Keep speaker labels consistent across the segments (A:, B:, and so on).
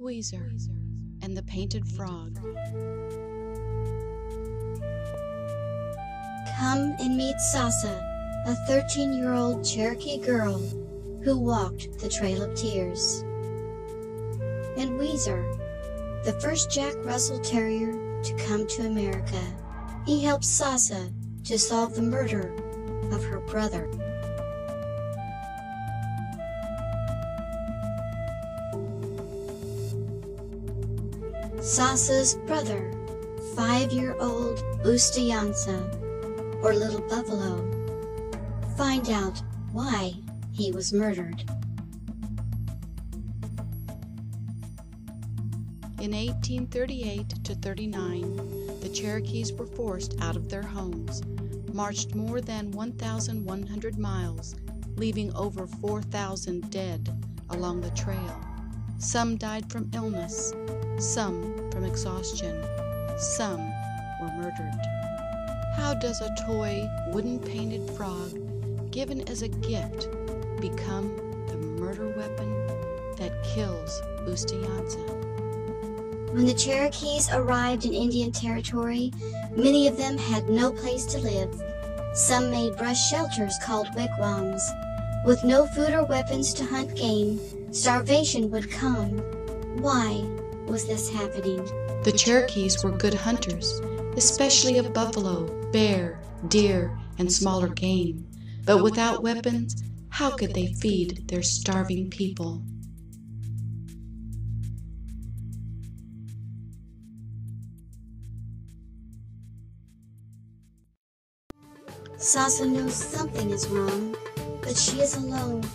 A: Wheezer and the Painted Frog.
B: Come and meet Sasa, a 13-year-old Cherokee girl who walked the Trail of Tears. And Wheezer, the first Jack Russell Terrier to come to America. He helped Sasa to solve the murder of her brother. Sasa's brother, 5-year-old Usteyansa, or Little Buffalo. Find out why he was murdered.
A: In 1838 to 39, the Cherokees were forced out of their homes, marched more than 1,100 miles, leaving over 4,000 dead along the trail. Some died from illness, some from exhaustion, some were murdered. How does a toy wooden painted frog given as a gift become the murder weapon that kills Usteyansa?
B: When the Cherokees arrived in Indian Territory, many of them had no place to live. Some made brush shelters called wigwams. With no food or weapons to hunt game, starvation would come. Why was this happening?
A: The Cherokees were good hunters, especially of buffalo, bear, deer, and smaller game. But without weapons, how could they feed their starving people?
B: Sasa knows something is wrong, but she is alone.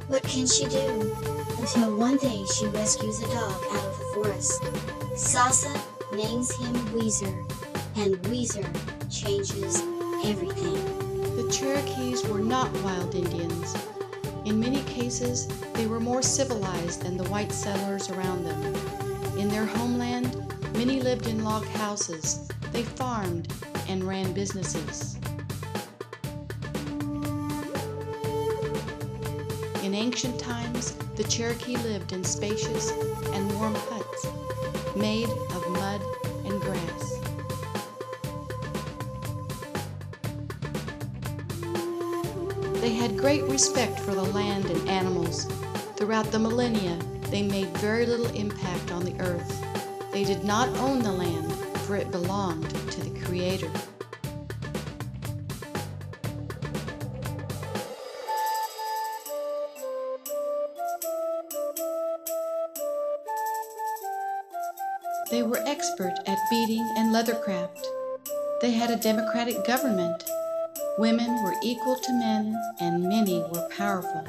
B: What can she do? Until one day she rescues a dog out of the forest. Sasa names him Wheezer, and Wheezer changes everything.
A: The Cherokees were not wild Indians. In many cases, they were more civilized than the white settlers around them. In their homeland, many lived in log houses. They farmed and ran businesses. In ancient times, the Cherokee lived in spacious and warm huts made of mud and grass. They had great respect for the land and animals. Throughout the millennia, they made very little impact on the earth. They did not own the land, for it belonged to the Creator. They were expert at beading and leathercraft. They had a democratic government. Women were equal to men, and many were powerful.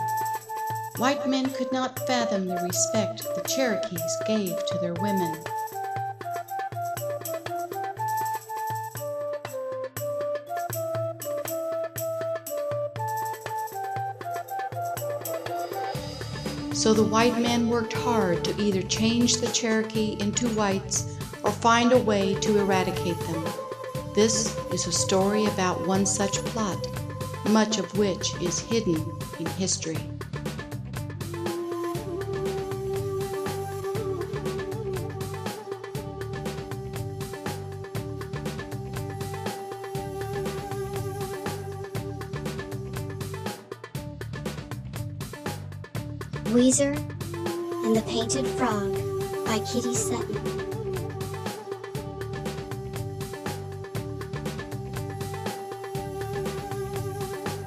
A: White men could not fathom the respect the Cherokees gave to their women. So the white men worked hard to either change the Cherokee into whites or find a way to eradicate them. This is a story about one such plot, much of which is hidden in history.
B: Wheezer and the Painted Frog by Kitty Sutton.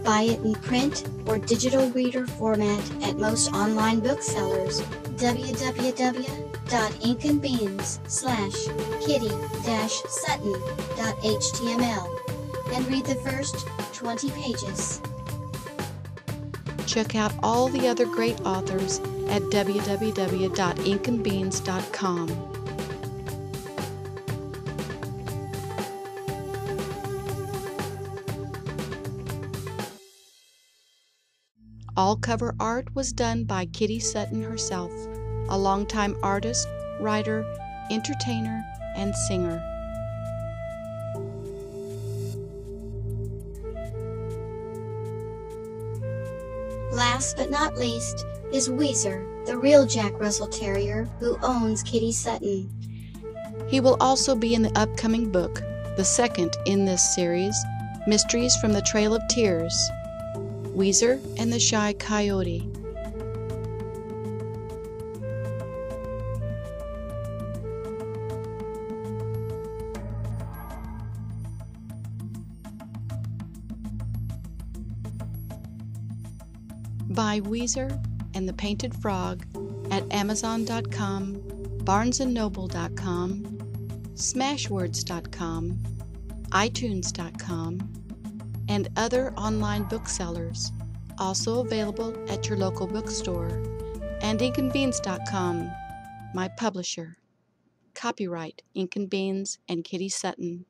B: Buy it in print or digital reader format at most online booksellers. www.inkandbeans/kitty-sutton.html and read the first 20 pages.
A: Check out all the other great authors at www.inkandbeans.com. All cover art was done by Kitty Sutton herself, a longtime artist, writer, entertainer, and singer.
B: Last but not least is Wheezer, the real Jack Russell Terrier who owns Kitty Sutton.
A: He will also be in the upcoming book, the second in this series, Mysteries from the Trail of Tears, Wheezer and the Shy Coyote. Buy Wheezer and the Painted Frog at Amazon.com, BarnesandNoble.com, Smashwords.com, iTunes.com, and other online booksellers, also available at your local bookstore, and InkandBeans.com, my publisher. Copyright Ink and Beans and Kitty Sutton.